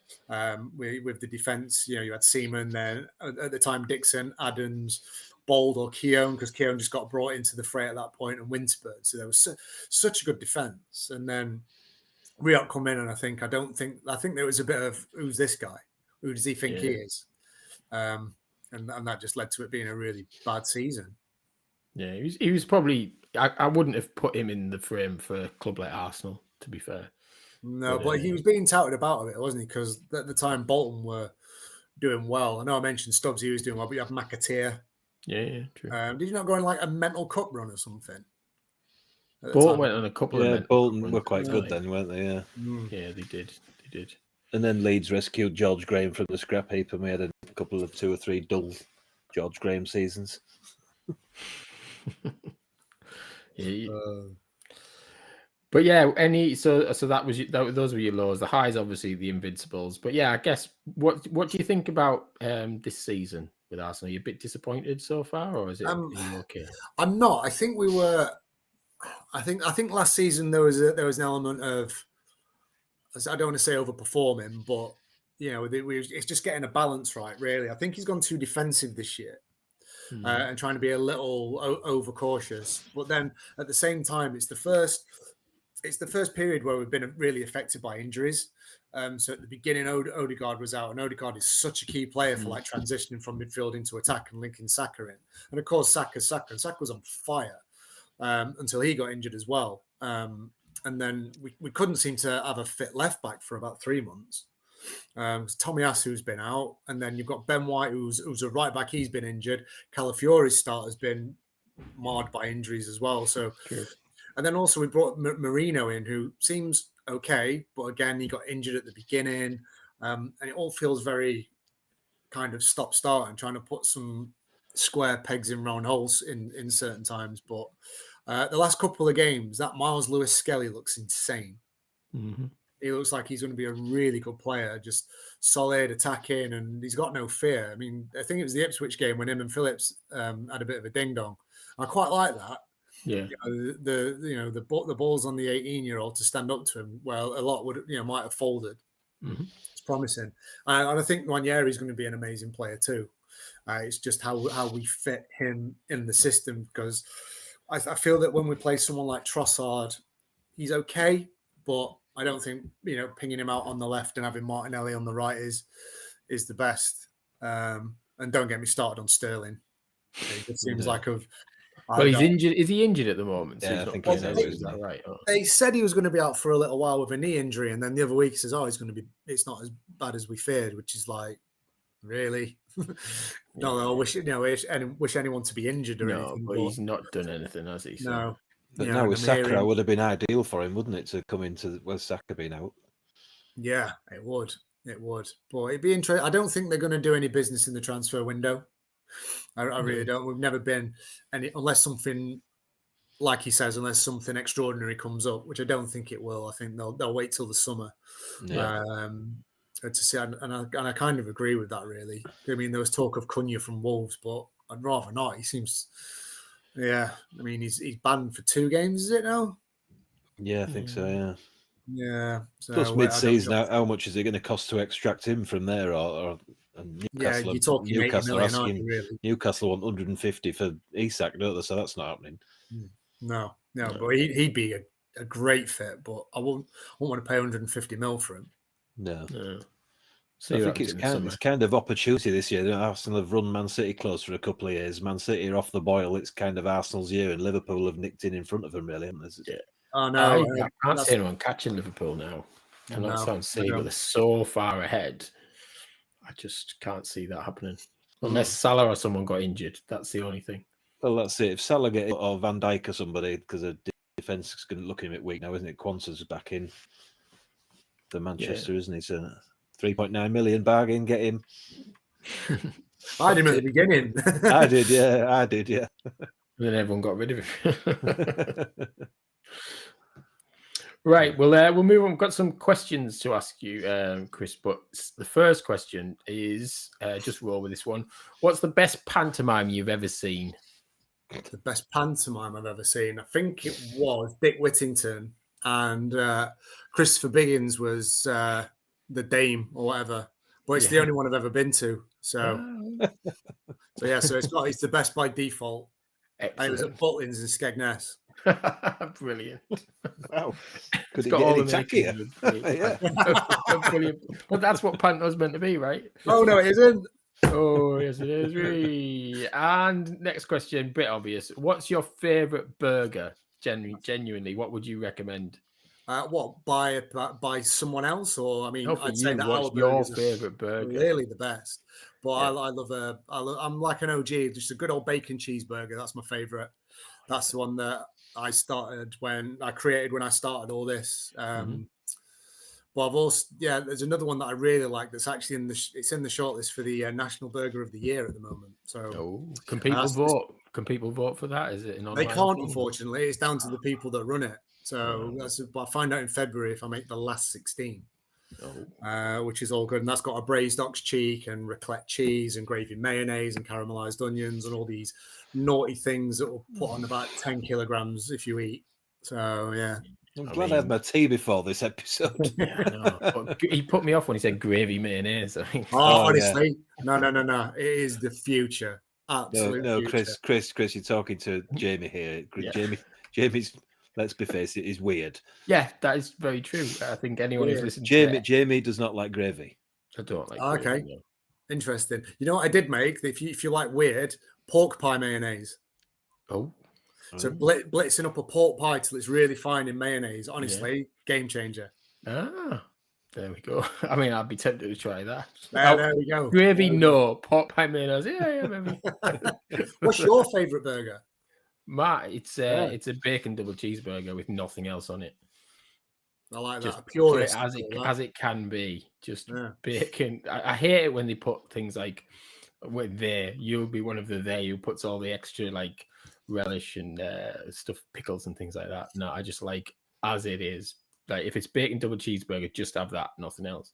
With the defense, you had Seaman, then at the time Dixon, Adams, Bold or Keown, because Keown just got brought into the fray at that point, and Winterburn. So there was such a good defence. And then Riot come in, and I think there was a bit of, who's this guy? Who does he think he is? And that just led to it being a really bad season. Yeah, he was probably. I wouldn't have put him in the frame for a club like Arsenal, to be fair. No, but he was being touted about a bit, wasn't he? Because at the time Bolton were doing well. I know I mentioned Stubbs, he was doing well, but you have McAteer. Yeah, true. Did you not go on like a mental cup run or something? Bolton went on a couple of mental Bolton cup were quite runs, good then, weren't they? Yeah. Yeah, they did. And then Leeds rescued George Graham from the scrap heap, and we had a couple of 2 or 3 dull George Graham seasons. But yeah, so that was those were your lows. The highs, obviously, the Invincibles. But yeah, I guess what do you think about this season with Arsenal? Are you a bit disappointed so far, or is it are you okay? I'm not. I think we were. I think last season there was an element of, I don't want to say overperforming, but it's just getting a balance right. Really, I think he's gone too defensive this year. And trying to be a little overcautious, but then at the same time, it's the first period where we've been really affected by injuries. So at the beginning, Odegaard was out, and Odegaard is such a key player for like transitioning from midfield into attack and linking Saka in. And of course, Saka was on fire until he got injured as well. And then we couldn't seem to have a fit left back for about 3 months. Tomiyasu's been out, and then you've got Ben White, who's a right back. He's been injured. Calafiore's start has been marred by injuries as well. So, and then also we brought Marino in, who seems okay, but again he got injured at the beginning, and it all feels very kind of stop-start and trying to put some square pegs in round holes in certain times. But the last couple of games, that Miles Lewis-Skelly looks insane. Mm-hmm. He looks like he's going to be a really good player, just solid, attacking, and he's got no fear. I mean, I think it was the Ipswich game when him and Phillips had a bit of a ding-dong. I quite like that. Yeah. The balls on the 18-year-old to stand up to him, well, a lot might have folded. Mm-hmm. It's promising. And I think Nwaneri is going to be an amazing player too. It's just how we fit him in the system, because I feel that when we play someone like Trossard, he's okay, but I don't think pinging him out on the left and having Martinelli on the right is the best. And don't get me started on Sterling. It just seems like he's injured. Is he injured at the moment? Yeah, I think he's out. Is that right? Oh. They said he was going to be out for a little while with a knee injury, and then the other week he says, "Oh, it's not as bad as we feared," which is like, really? No, I wish anyone to be injured or anything. But he's not done anything, has he? So. No. But now with Saka, would have been ideal for him, wouldn't it, to come into with Saka being out? Yeah, it would. But it'd be interesting. I don't think they're going to do any business in the transfer window. I really don't. We've never been unless something, like he says, unless something extraordinary comes up, which I don't think it will. I think they'll wait till the summer to see. And I kind of agree with that, really. I mean, there was talk of Cunha from Wolves, but I'd rather not. He seems. Yeah, I mean, he's banned for 2 games, is it now? Yeah, I think so, yeah. Yeah. So, plus mid-season, how much is it going to cost to extract him from there? Or Newcastle, you're talking Newcastle 80 million, asking, aren't you, really? Newcastle want 150 for Isak, don't they? So that's not happening. No. But he'd be a great fit, but I wouldn't want to pay 150 mil for him. No. So I think it's kind of opportunity this year. Arsenal have run Man City close for a couple of years. Man City are off the boil. It's kind of Arsenal's year, and Liverpool have nicked in front of them, really, haven't they? Yeah. Oh, no. I can't see anyone catching Liverpool now. I know it sounds silly, but they're so far ahead. I just can't see that happening. Unless Salah or someone got injured. That's the only thing. Well, that's it. If Salah get it, or Van Dijk or somebody, because the defence is going to look a bit weak now, isn't it? Quansah's back in the Manchester, isn't he? So 3.9 million bargain, get him. I had him at the beginning. I did, yeah. And then everyone got rid of him. Right, we'll move on. We've got some questions to ask you, Chris, but the first question is, just roll with this one. What's the best pantomime you've ever seen? The best pantomime I've ever seen? I think it was Dick Whittington, and Christopher Biggins was the Dame or whatever. But it's the only one I've ever been to. So yeah, so it's the best by default. And it was at Butlins in Skegness. Brilliant. Wow. Could It's it got get all any the tackier? Yeah. Brilliant. But that's what Panto's meant to be, right? Oh no, it isn't. Oh yes, it is. And next question, bit obvious. What's your favourite burger? Genuinely, what would you recommend? What by someone else, or I mean, No, for I'd say you. that What's our your burgers are favourite burger? really the best. But Yeah. I love I'm like an OG, just a good old bacon cheeseburger. That's my favorite. That's the one that I started when I started all this. But I've also, there's another one that I really like that's actually it's in the shortlist for the National Burger of the Year at the moment. So can people vote? Can people vote for that? Is it an online they can't, thing? unfortunately. It's down to the people that run it. So I'll find out in February if I make the last 16. Which is all good. And that's got a braised ox cheek and raclette cheese and gravy mayonnaise and caramelized onions and all these naughty things that will put on about 10 kilograms if you eat. So, yeah. I'm glad I had my tea before this episode. Yeah, I know. But he put me off when he said gravy mayonnaise. I mean, honestly, no. It is the future. Absolute no, future. Chris, you're talking to Jamie here. Yeah. Jamie's. Let's be faced, it is weird. Yeah, that is very true. I think anyone who's listened to it, Jamie does not like gravy. I don't like okay. gravy, no. Interesting. You know what I did make? If you like weird, pork pie mayonnaise. Oh. So blitzing up a pork pie till it's really fine in mayonnaise. Honestly, game changer. Ah, there we go. I mean, I'd be tempted to try that. There we go. Gravy, no. Pork pie mayonnaise. Yeah, maybe. What's your favourite burger? It's a bacon double cheeseburger with nothing else on it. I like just that. Pure as it can be. Just bacon. I hate it when they put things like you'll be one of the who puts all the extra like relish and stuff, pickles and things like that. No, I just like as it is. Like if it's bacon double cheeseburger, just have that, nothing else.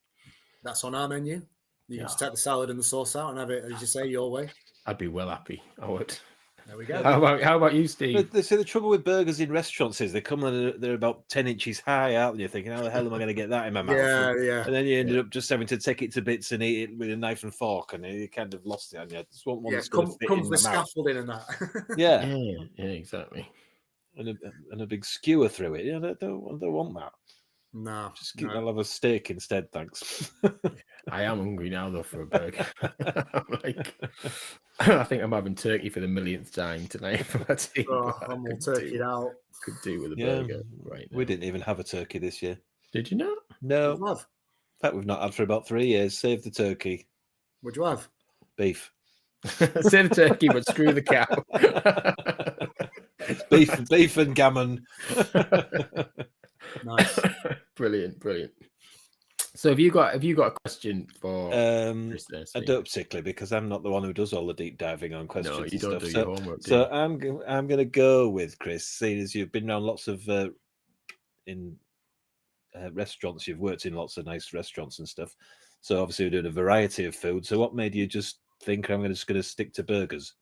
That's on our menu. You just take the salad and the sauce out and have it, as you say, your way. I'd be well happy. I would. There we go. How about you, Steve? They say the trouble with burgers in restaurants is they come and they're about 10 inches high, aren't they? You're thinking, how the hell am I going to get that in my mouth? Yeah. And then you ended up just having to take it to bits and eat it with a knife and fork, and you kind of lost it. And you just want one that's going to fit comes in with my mouth. scaffolding and that. Yeah, exactly. And a big skewer through it. Yeah, I don't want that. No, I'll have a steak instead, thanks. I am hungry now though for a burger. I think I'm having turkey for the millionth time tonight for my team. I'm all turkeyed out. Could do with a burger right now. We didn't even have a turkey this year. Did you not? No. In fact, we've not had for about 3 years. Save the turkey. What'd you have? Beef. Save the turkey, but screw the cow. beef and gammon. Nice. Brilliant. So have you got a question for I don't particularly, because I'm not the one who does all the deep diving on questions. No, you don't do your homework. So I'm going to go with Chris, seeing as you've been around lots of restaurants, you've worked in lots of nice restaurants and stuff. So obviously we're doing a variety of food. So what made you just think I'm just going to stick to burgers?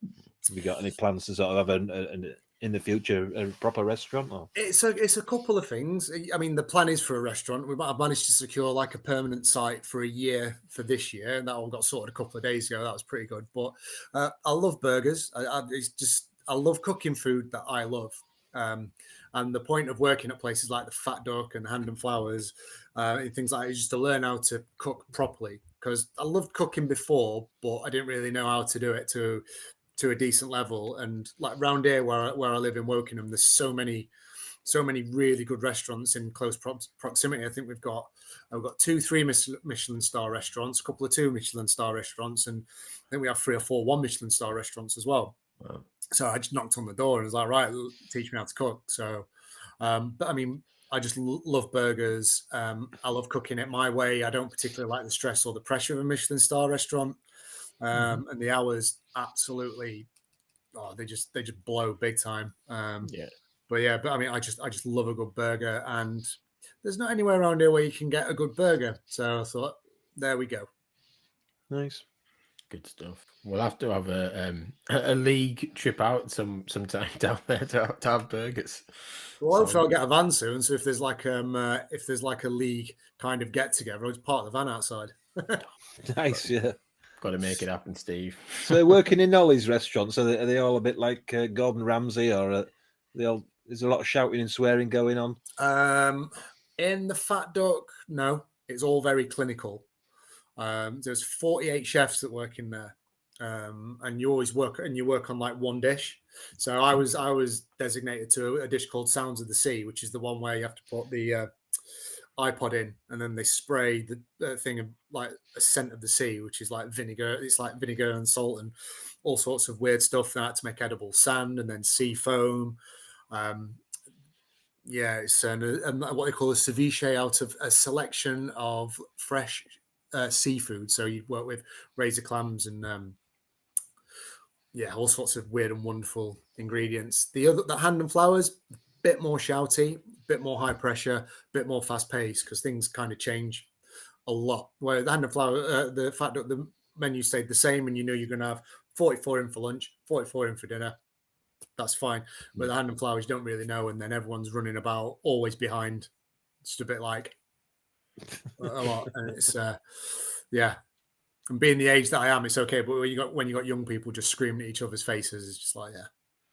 Have you got any plans to sort of have in the future a proper restaurant? Or? It's a couple of things. I mean, the plan is for a restaurant. I've managed to secure like a permanent site for a year for this year, and that all got sorted a couple of days ago. That was pretty good. But I love burgers. I love cooking food that I love. And the point of working at places like the Fat Duck and Hand and Flowers and things like that is just to learn how to cook properly. Because I loved cooking before, but I didn't really know how to do it to a decent level. And like round here where I live in Wokingham, there's so many really good restaurants in close proximity. I think we've got 2-3 Michelin star restaurants, a couple of 2 Michelin star restaurants, and I think we have 3 or 4 1 Michelin star restaurants as well. Wow. So I just knocked on the door and was like, right, teach me how to cook. So, but I mean, I just love burgers. I love cooking it my way. I don't particularly like the stress or the pressure of a Michelin star restaurant. And the hours absolutely, they just blow big time. But I mean, I just love a good burger, and there's not anywhere around here where you can get a good burger. So I thought, there we go. Nice. Good stuff. We'll have to have a league trip out sometime down there to have burgers. Well, hopefully I'll get a van soon. So if there's like a league kind of get together, I'll just park the van outside. Nice, yeah. Got to make it happen, Steve. So working in Ollie's restaurants, are they all a bit like Gordon Ramsay, or is there a lot of shouting and swearing going on? In the Fat Duck, no, it's all very clinical. There's 48 chefs that work in there, and you always work on like one dish. So I was designated to a dish called Sounds of the Sea, which is the one where you have to put the iPod in, and then they spray the thing of like a scent of the sea, which is like vinegar. It's like vinegar and salt and all sorts of weird stuff that to make edible sand, and then sea foam. It's what they call a ceviche out of a selection of fresh seafood. So you work with razor clams and all sorts of weird and wonderful ingredients. The hand and flowers, bit more shouty, bit more high pressure, bit more fast paced because things kind of change a lot. Where the hand and flower, the fact that the menu stayed the same, and you know you're going to have 44 in for lunch, 44 in for dinner. That's fine. But the hand and flowers, you don't really know, and then everyone's running about, always behind. Just a bit like a lot, and it's And being the age that I am, it's okay. But when you got young people just screaming at each other's faces, it's just like,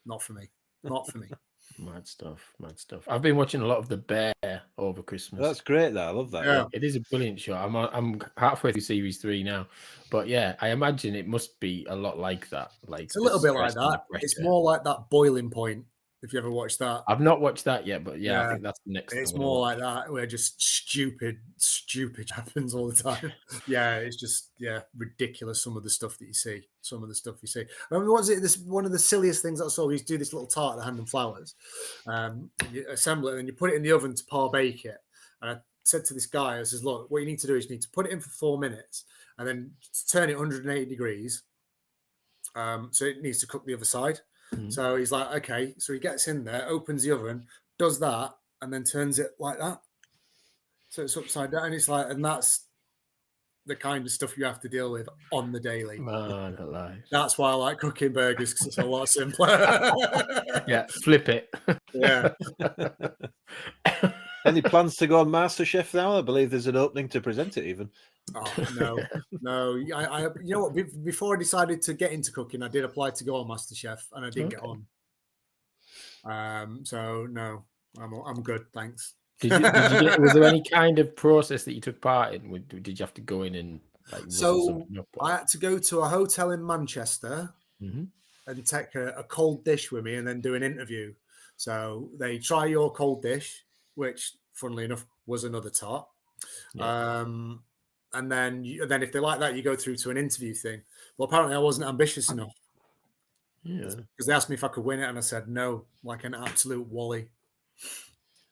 not for me. Not for me. Mad stuff. I've been watching a lot of The Bear over Christmas. That's great. I love that. Yeah. It is a brilliant show. I'm halfway through series 3 now, but I imagine it must be a lot like that. Like it's a little bit like that. It's more like that Boiling Point. If you ever watched that, I've not watched that yet, but I think that's the next. It's more like that, where just stupid happens all the time. It's just ridiculous. Some of the stuff that you see. I mean, one of the silliest things I saw? We used to do this little tart, the hand and flowers. You assemble it and you put it in the oven to par bake it. And I said to this guy, I says, "Look, what you need to do is you need to put it in for 4 minutes and then turn it 180 degrees. So it needs to cook the other side." So he's like, okay. So he gets in there, opens the oven, does that, and then turns it like that. So it's upside down. And it's like, and that's the kind of stuff you have to deal with on the daily. Man alive. That's why I like cooking burgers, because it's a lot simpler. Flip it. Any plans to go on MasterChef now? I believe there's an opening to present it even. Oh, no. I you know what? Before I decided to get into cooking, I did apply to go on MasterChef, and I didn't get on. So no, I'm good, thanks. Was there any kind of process that you took part in? Did you have to go in and so I had to go to a hotel in Manchester and take a cold dish with me, and then do an interview. So they try your cold dish, which, funnily enough, was another tart. And then if they like that, you go through to an interview thing. Well, apparently I wasn't ambitious enough. Because they asked me if I could win it, and I said no, like an absolute wally.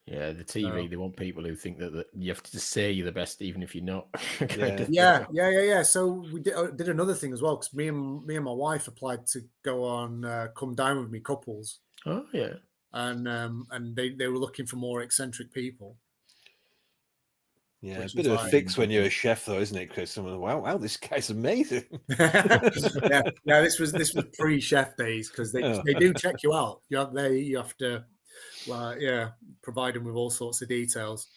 Yeah, the TV, they want people who think that you have to say you're the best, even if you're not. Yeah. So we did another thing as well, because me and my wife applied to go on Come Down With Me couples. Oh, yeah. And they were looking for more eccentric people. Yeah, a bit of a fix when you're a chef, though, isn't it, Chris? Someone, wow, this guy's amazing. This was pre-chef days, because they do check you out. You have to, provide them with all sorts of details.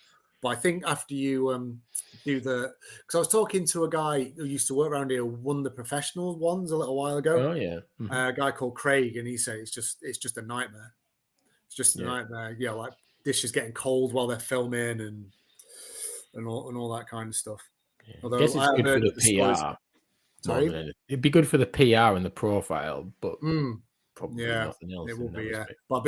But I think after you do because I was talking to a guy who used to work around here, who won the professional ones a little while ago. Oh yeah, a guy called Craig, and he said it's just a nightmare. It's just a nightmare. Yeah, like dishes getting cold while they're filming and all that kind of stuff. Yeah. Although I guess it's good for the PR. Sorry? It'd be good for the PR and the profile, but probably nothing else. It will be, But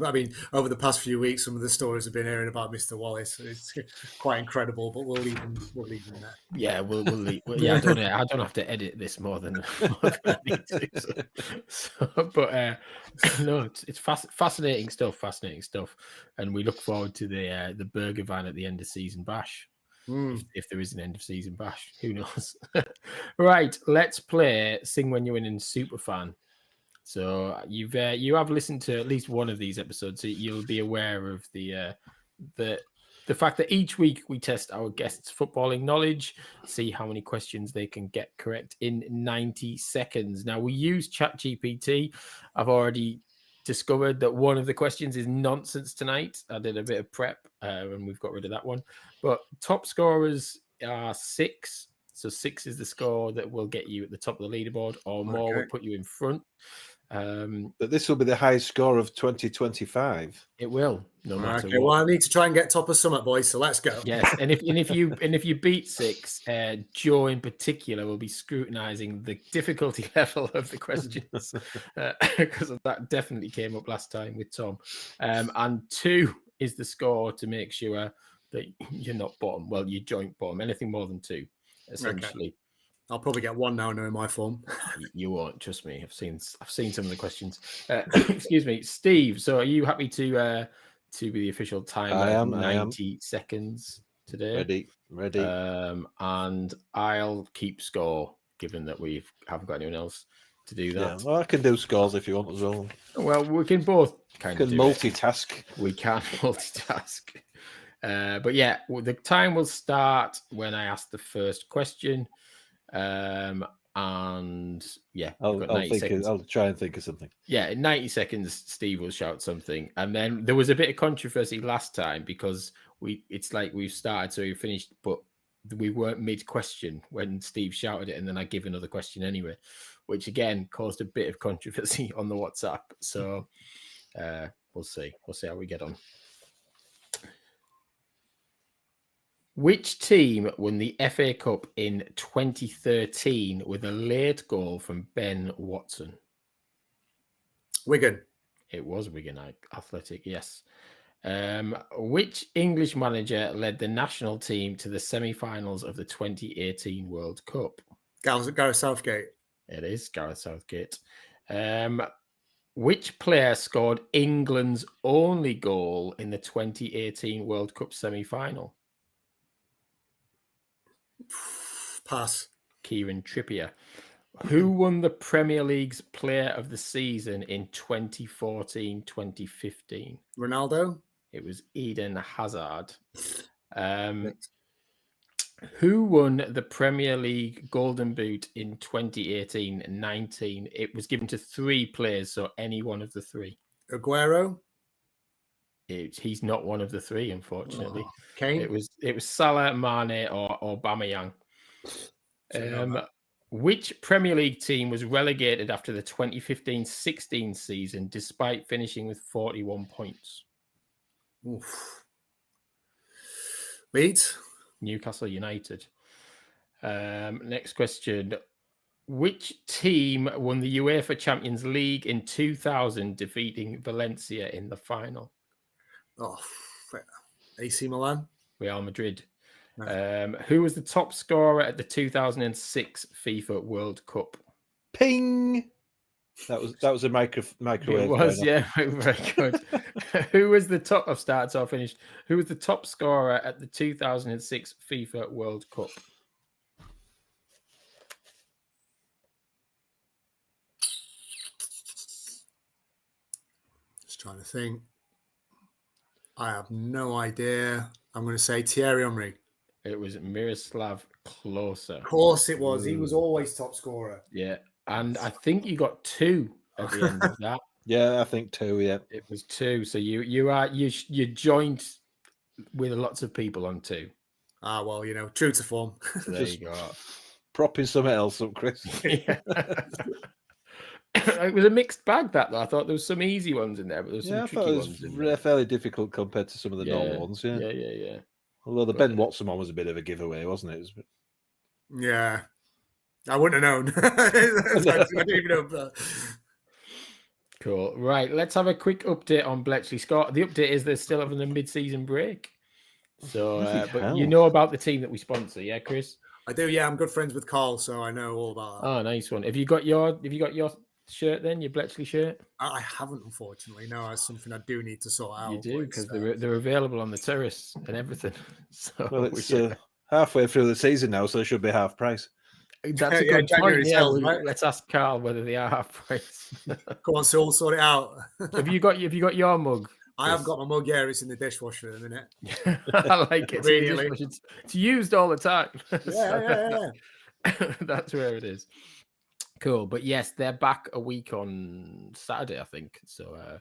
I mean, over the past few weeks, some of the stories I've been hearing about Mr. Wallace, it's quite incredible. But we'll leave him there. Yeah, we'll leave. I don't have to edit this more than I need to. But it's fascinating stuff. And we look forward to the burger van at the end of season bash. If there is an end of season bash, who knows? Right, let's play Sing When You're Winning Superfan. So you have listened to at least one of these episodes, so you'll be aware of the fact that each week we test our guests' footballing knowledge, see how many questions they can get correct in 90 seconds. Now, we use ChatGPT. I've already discovered that one of the questions is nonsense tonight. I did a bit of prep and we've got rid of that one. But top scorers are 6. So 6 is the score that will get you at the top of the leaderboard, or more will put you in front. But this will be the highest score of 2025. It will, no matter what. Well, I need to try and get top of summit, boys. So let's go. Yes, and if you beat 6, Joe in particular will be scrutinising the difficulty level of the questions, because that definitely came up last time with Tom. And 2 is the score to make sure that you're not bottom. Well, you joint bottom. Anything more than 2, essentially. Okay. I'll probably get 1 now, knowing my form. You won't, trust me. I've seen some of the questions. Excuse me, Steve. So, are you happy to be the official timer? I am. 90 seconds today. Ready. And I'll keep score, given that we haven't got anyone else to do that. Yeah, well, I can do scores if you want as well. Well, we can both kind of multitask. We can multitask. But yeah, the time will start when I ask the first question. And yeah, I'll try and think of something. Yeah, in 90 seconds, Steve will shout something. And then there was a bit of controversy last time because it's like we've started, so we finished, but we weren't mid-question when Steve shouted it, and then I give another question anyway, which again caused a bit of controversy on the WhatsApp. So we'll see how we get on. Which team won the FA Cup in 2013 with a late goal from Ben Watson? Wigan. It was Wigan Athletic, yes. Which English manager led the national team to the semi-finals of the 2018 World Cup? Gareth Southgate. It is Gareth Southgate. Which player scored England's only goal in the 2018 World Cup semi-final? Pass. Kieran Trippier. Who won the Premier League's Player of the Season in 2014-2015? Ronaldo. It was Eden Hazard. Who won the Premier League Golden Boot in 2018-19? It was given to 3 players, so any one of the 3. Aguero. He's not one of the 3, unfortunately. Oh, Kane. It was Salah, Mane, or Aubameyang. Which Premier League team was relegated after the 2015-16 season, despite finishing with 41 points? Oof. Leeds. Newcastle United. Next question. Which team won the UEFA Champions League in 2000, defeating Valencia in the final? AC Milan. Real Madrid. No. Who was the top scorer at the 2006 FIFA World Cup? Ping. That was a microwave. It was, yeah, very good. Who was the top? I've started, so I finished. Who was the top scorer at the 2006 FIFA World Cup? Just trying to think. I have no idea. I'm going to say Thierry Henry. It was Miroslav Klose. Of course it was. He was always top scorer. Yeah, and I think you got 2 at the end of that. Yeah, I think 2. Yeah, it was 2. So you joined with lots of people on 2. Ah, well, true to form. So there you go. Propping something else up, Chris. Yeah. It was a mixed bag, that though. I thought there was some easy ones in there, but there was some tricky ones in there. Fairly difficult compared to some of the normal ones. Yeah. Although the Ben Watson one was a bit of a giveaway, wasn't it? Yeah, I wouldn't have known. I didn't even know that. Cool. Right, let's have a quick update on Bletchley. Scott, the update is they're still having a mid-season break. So, but you know about the team that we sponsor, yeah, Chris? I do. Yeah, I'm good friends with Carl, so I know all about that. Oh, nice one. Have you got your shirt then, your Bletchley shirt? I haven't, unfortunately. No, that's something I do need to sort out. You do, because they're available on the terrace and everything. So, well, it's halfway through the season now, so they should be half price. That's a good point. Yeah, let's ask Carl whether they are half price. Go on, so we'll sort it out. Have you got your mug? I have got my mug. Yeah, it's in the dishwasher at the minute. I like it. Really? It's used all the time. Yeah. That's where it is. Cool. But yes, they're back a week on Saturday, I think. So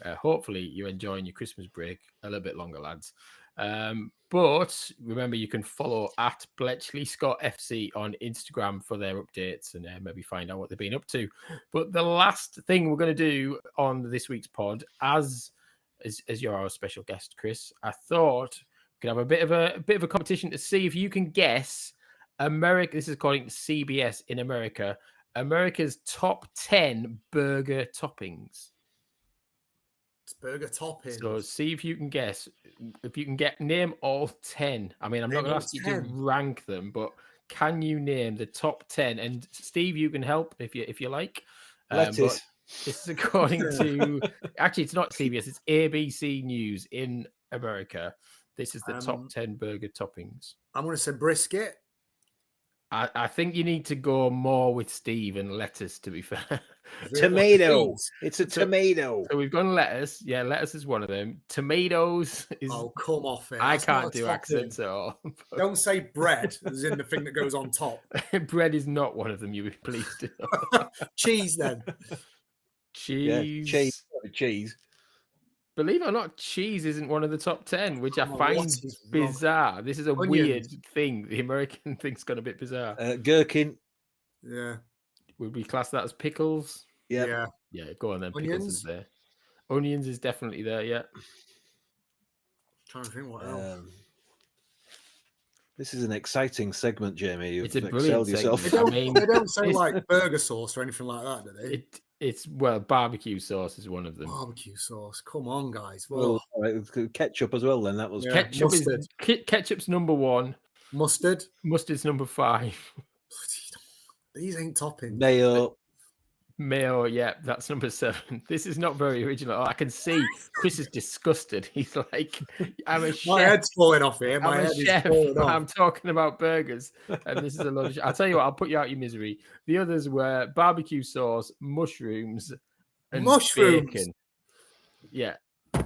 hopefully you're enjoying your Christmas break a little bit longer, lads. But remember, you can follow at Bletchley Scott FC on Instagram for their updates and maybe find out what they've been up to. But the last thing we're going to do on this week's pod, as you're our special guest, Chris, I thought we could have a bit of a competition to see if you can guess America. This is according to CBS in America. America's top 10 burger toppings. It's burger toppings. So see if you can guess. If you can name all 10. I mean, I'm not going to ask you to rank them, but can you name the top 10? And Steve, you can help if you like. Lettuce. But this is according to actually, it's not CBS. It's ABC News in America. This is the top 10 burger toppings. I'm going to say brisket. I think you need to go more with Steve and lettuce, to be fair. Tomato. It's a tomato. So we've gone lettuce. Yeah, lettuce is one of them. Tomatoes is... Oh, come off it. I can't do accents at all. Don't say bread, as in the thing that goes on top. Bread is not one of them, you would be pleased to know. Cheese, then. Cheese. Yeah, cheese. Believe it or not, cheese isn't one of the top 10, which I find bizarre. This is a weird thing. The American thing's gone a bit bizarre. Gherkin. Yeah. Would we class that as pickles? Yeah. Yeah, go on then. Onions? Pickles is there. Onions is definitely there, yeah. Trying to think what else. This is an exciting segment, Jamie. You've it's a brilliant yourself. They don't say like burger sauce or anything like that, do they? It's barbecue sauce is one of them. Barbecue sauce. Come on, guys. Well, ketchup as well. Then that was ketchup's number 1. Mustard's number 5. These ain't toppings. Mayo, yeah, that's number 7. This is not very original. I can see Chris is disgusted. He's like, I'm a chef. My head's falling off here. My head is falling off. I'm talking about burgers, and this is a lot of I'll tell you what, I'll put you out of your misery. The others were barbecue sauce, mushrooms, and bacon. Yeah.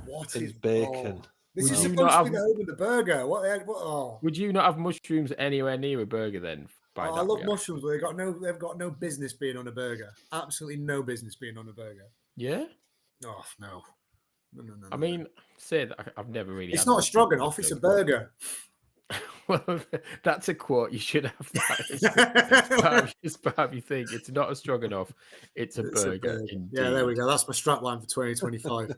What is bacon? This is supposed to be the home of the burger. What? Would you not have mushrooms anywhere near a burger then? I love mushrooms, but they've got no business being on a burger. Absolutely no business being on a burger. Yeah? Oh, no. No. I mean, say that I've never really. It's not a stroganoff, it's a burger. Well, that's a quote. You should have that. It's part of your thing. It's not a stroganoff. It's a burger. Yeah, there we go. That's my strap line for 2025.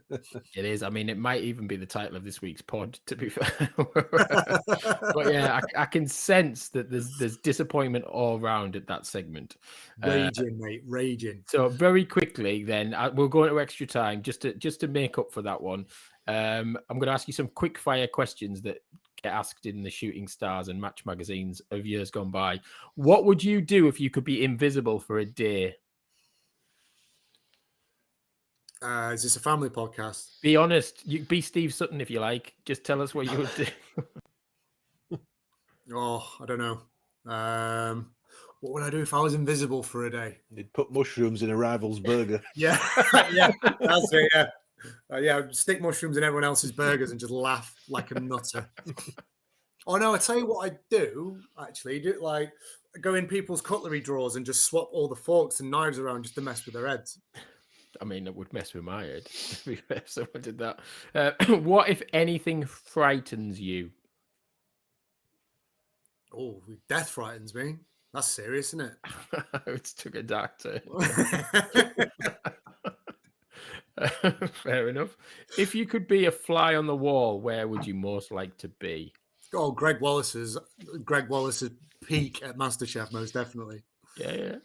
It is. I mean, it might even be the title of this week's pod, to be fair. But yeah, I can sense that there's disappointment all around at that segment. Raging, mate, raging. So very quickly, then we'll go into extra time just to make up for that one. I'm going to ask you some quick fire questions that get asked in the shooting stars and match magazines of years gone by. What would you do if you could be invisible for a day? Is this a family podcast? Be honest. You be Steve Sutton if you like. Just tell us what you would do. Oh, I don't know. What would I do if I was invisible for a day? You'd put mushrooms in a rival's burger. Yeah, that's it. Yeah. Stick mushrooms in everyone else's burgers and just laugh like a nutter. Oh no, I tell you what I'd do. Actually, go in people's cutlery drawers and just swap all the forks and knives around just to mess with their heads. I mean, it would mess with my head if someone did that. What, if anything, frightens you? Oh, death frightens me. That's serious, isn't it? It's took a dark turn. Fair enough. If you could be a fly on the wall, where would you most like to be? Oh, Greg Wallace's peak at MasterChef, most definitely. Yeah.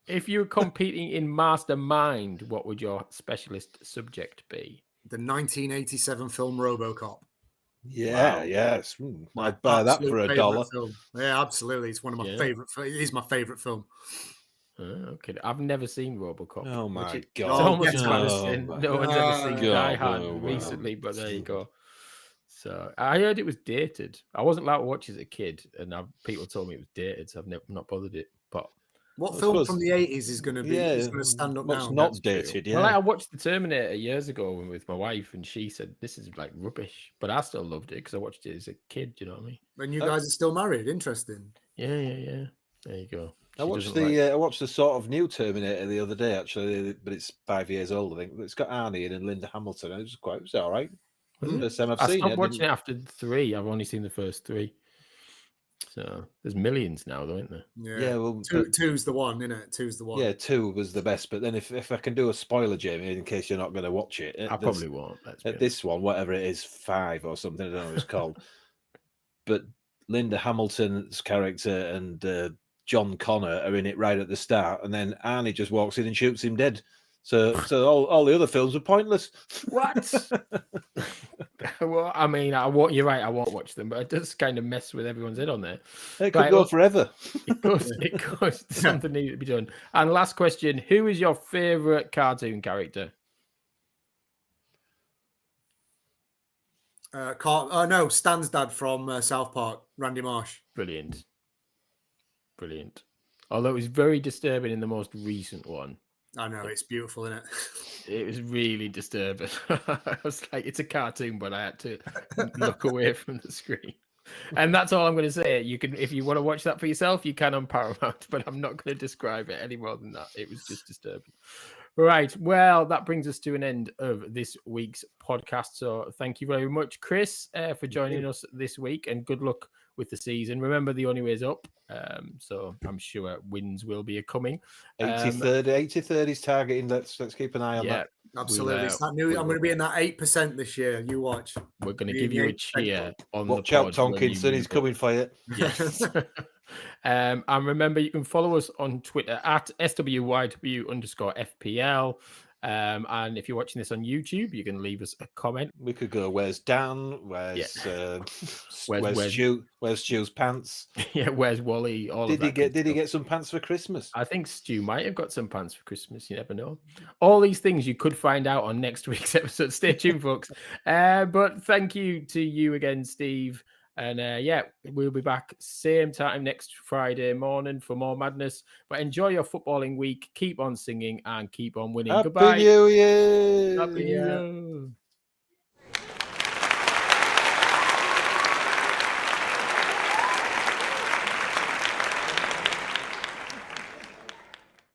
If you were competing in Mastermind, what would your specialist subject be? The 1987 film RoboCop. Yeah, yes. I'd buy that for $1. Film. Yeah, absolutely. It's one of my favorite. It is my favorite film. Okay, I've never seen RoboCop. Oh my god! It's almost embarrassing. No one's ever seen Die Hard recently, but there you go. So I heard it was dated. I wasn't allowed to watch it as a kid, and people told me it was dated, so I've not bothered it. But what film from the 80s is going to be? Is going to stand up now? It's not dated. Yeah. Well, I watched The Terminator years ago with my wife, and she said this is like rubbish, but I still loved it because I watched it as a kid. You know what I mean? And you guys are still married. Interesting. Yeah. There you go. I watched the sort of new Terminator the other day, actually, but it's 5 years old, I think. It's got Arnie and Linda Hamilton. It was all right. First time I've I seen stopped it. watching it after 3. I've only seen the first 3. So there's millions now, though, isn't there? Yeah, well, two's the one, isn't it? Two's the one. Yeah, 2 was the best. But then if I can do a spoiler, Jamie, in case you're not going to watch it, I probably won't. At this one, whatever it is, 5 or something, I don't know what it's called. But Linda Hamilton's character and John Connor are in it right at the start, and then Arnie just walks in and shoots him dead. So all the other films were pointless. What? Well, I mean, you're right. I won't watch them, but it does kind of mess with everyone's head on there. It could go forever. It goes. Something needs to be done. And last question: who is your favorite cartoon character? Stan's dad from South Park, Randy Marsh. Brilliant. Although it was very disturbing in the most recent one. I know, it's beautiful, isn't it? It was really disturbing. I was like, it's a cartoon, but I had to look away from the screen. And that's all I'm going to say. You can, if you want to watch that for yourself, you can on Paramount, but I'm not going to describe it any more than that. It was just disturbing. Right. Well, that brings us to an end of this week's podcast. So thank you very much, Chris, for joining us this week, and good luck with the season. Remember, the only way is up. So I'm sure wins will be coming. 80-30 is targeting. Let's keep an eye on that. Absolutely. It's that new. I'm going to be in that 8% this year. You watch. We're going to give you a cheer on Watch the out, Tonkinson. He's coming for you. Yes. And remember, you can follow us on Twitter at SWYW_FPL. And if you're watching this on YouTube, you can leave us a comment. We could go, where's Dan? Where's Stu's pants? Yeah, where's Wally? Did he get some pants for Christmas? I think Stu might have got some pants for Christmas. You never know. All these things you could find out on next week's episode. Stay tuned, folks. But thank you to you again, Steve. And we'll be back same time next Friday morning for more madness. But enjoy your footballing week. Keep on singing and keep on winning. Happy Goodbye. New Year. Happy New Year.